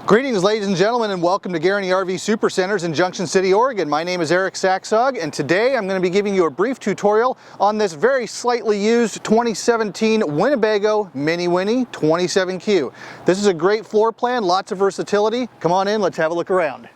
Greetings, ladies and gentlemen, and welcome to Guaranty RV Supercenters in Junction City, Oregon. My name is Erik.Sakshaug, and today I'm going to be giving you a brief tutorial on this very slightly used 2017 Winnebago Minnie Winnie 27Q. This is a great floor plan, lots of versatility. Come on in, let's have a look around.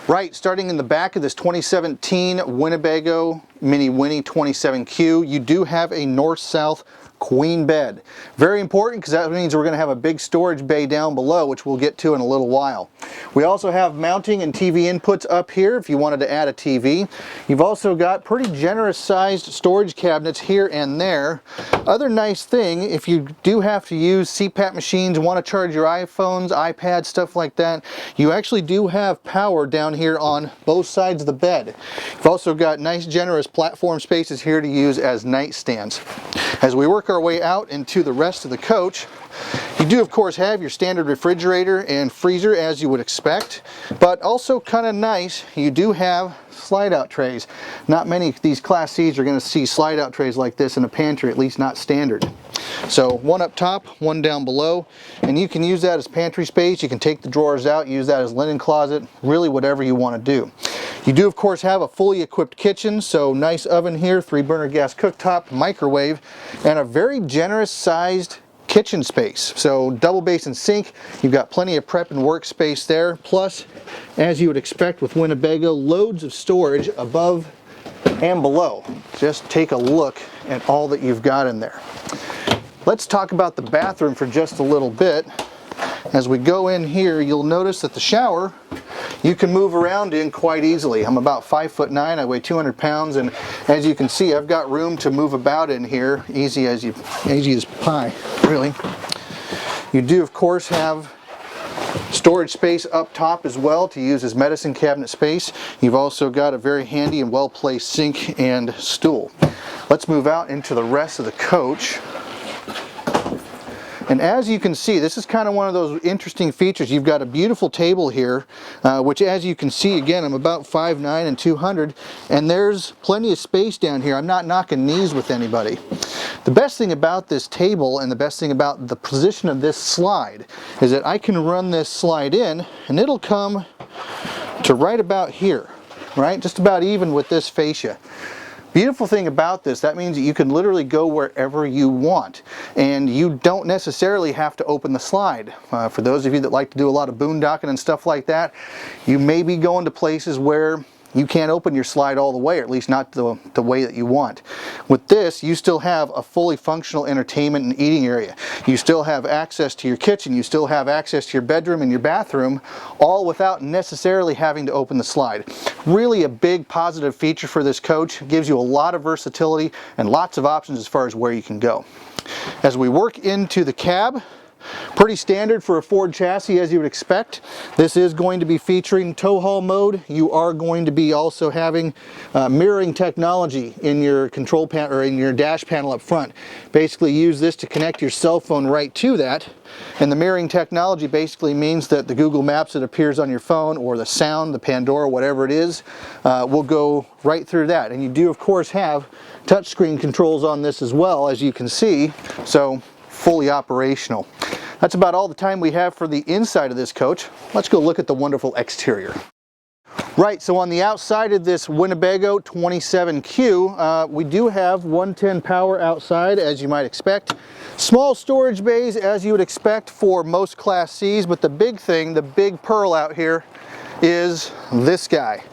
Right, starting in the back of this 2017 Winnebago Minnie Winnie 27Q, you do have a north-south queen bed. Very important because that means we're going to have a big storage bay down below, which we'll get to in a little while. We also have mounting and TV inputs up here if you wanted to add a TV. You've also got pretty generous sized storage cabinets here and there. Other nice thing, if you do have to use CPAP machines, want to charge your iPhones, iPads, stuff like that, you actually do have power down here on both sides of the bed. You've also got nice generous platform spaces here to use as nightstands. As we work our way out into the rest of the coach, you do of course have your standard refrigerator and freezer as you would expect, but also kind of nice, you do have slide out trays. Not many of these Class C's are going to see slide out trays like this in a pantry, at least not standard. So one up top, one down below, and you can use that as pantry space. You can take the drawers out, use that as linen closet, really whatever you want to do. You do of course have a fully equipped kitchen, so nice oven here, 3-burner gas cooktop, microwave, and a very generous sized kitchen space. So double basin sink, you've got plenty of prep and workspace there, plus as you would expect with Winnebago, loads of storage above and below. Just take a look at all that you've got in there. Let's talk about the bathroom for just a little bit. As we go in here, you'll notice that the shower you can move around in quite easily. I'm about 5'9", I weigh 200 pounds, and as you can see, I've got room to move about in here, easy as pie, really. You do of course have storage space up top as well to use as medicine cabinet space. You've also got a very handy and well-placed sink and stool. Let's move out into the rest of the coach. And as you can see, this is kind of one of those interesting features. You've got a beautiful table here, which as you can see, again, I'm about 5'9" and 200, and there's plenty of space down here. I'm not knocking knees with anybody. The best thing about this table and the best thing about the position of this slide is that I can run this slide in and it'll come to right about here, right? Just about even with this fascia. Beautiful thing about this, that means that you can literally go wherever you want, and you don't necessarily have to open the slide. For those of you that like to do a lot of boondocking and stuff like that, you may be going to places where you can't open your slide all the way, or at least not the way that you want. With this, you still have a fully functional entertainment and eating area. You still have access to your kitchen, you still have access to your bedroom and your bathroom, all without necessarily having to open the slide. Really a big positive feature for this coach. It gives you a lot of versatility and lots of options as far as where you can go. As we work into the cab, pretty standard for a Ford chassis as you would expect. This is going to be featuring tow haul mode. You are going to be also having mirroring technology in your control panel or in your dash panel up front. Basically use this to connect your cell phone right to that. And the mirroring technology basically means that the Google Maps that appears on your phone, or the sound, the Pandora, whatever it is, will go right through that. And you do of course have touchscreen controls on this as well, as you can see, so fully operational. That's about all the time we have for the inside of this coach. Let's go look at the wonderful exterior. Right, so on the outside of this Winnebago 27Q, we do have 110 power outside, as you might expect. Small storage bays, as you would expect for most Class C's, but the big thing, the big pearl out here, is this guy.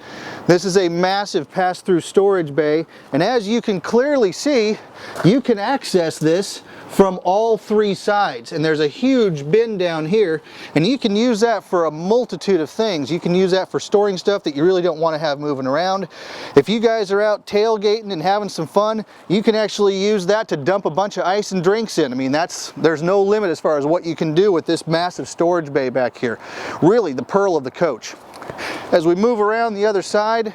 This is a massive pass-through storage bay, and as you can clearly see, you can access this from all three sides, and there's a huge bin down here, and you can use that for a multitude of things. You can use that for storing stuff that you really don't want to have moving around. If you guys are out tailgating and having some fun, you can actually use that to dump a bunch of ice and drinks in. I mean, there's no limit as far as what you can do with this massive storage bay back here. Really the pearl of the coach. As we move around the other side,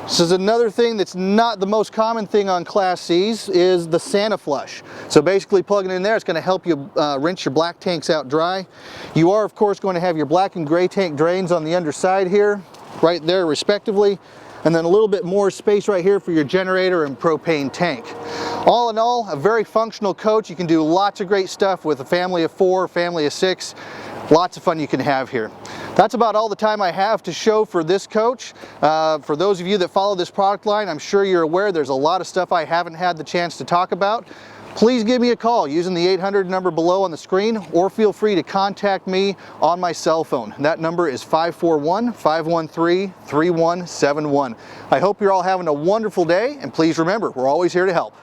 this is another thing that's not the most common thing on Class C's, is the Santa flush. So basically plugging in there, it's going to help you rinse your black tanks out dry. You are of course going to have your black and gray tank drains on the underside here, right there respectively, and then a little bit more space right here for your generator and propane tank. All in all, a very functional coach. You can do lots of great stuff with a family of 4, family of 6. Lots of fun you can have here. That's about all the time I have to show for this coach. For those of you that follow this product line, I'm sure you're aware there's a lot of stuff I haven't had the chance to talk about. Please give me a call using the 800 number below on the screen, or feel free to contact me on my cell phone. That number is 541-513-3171. I hope you're all having a wonderful day, and please remember, we're always here to help.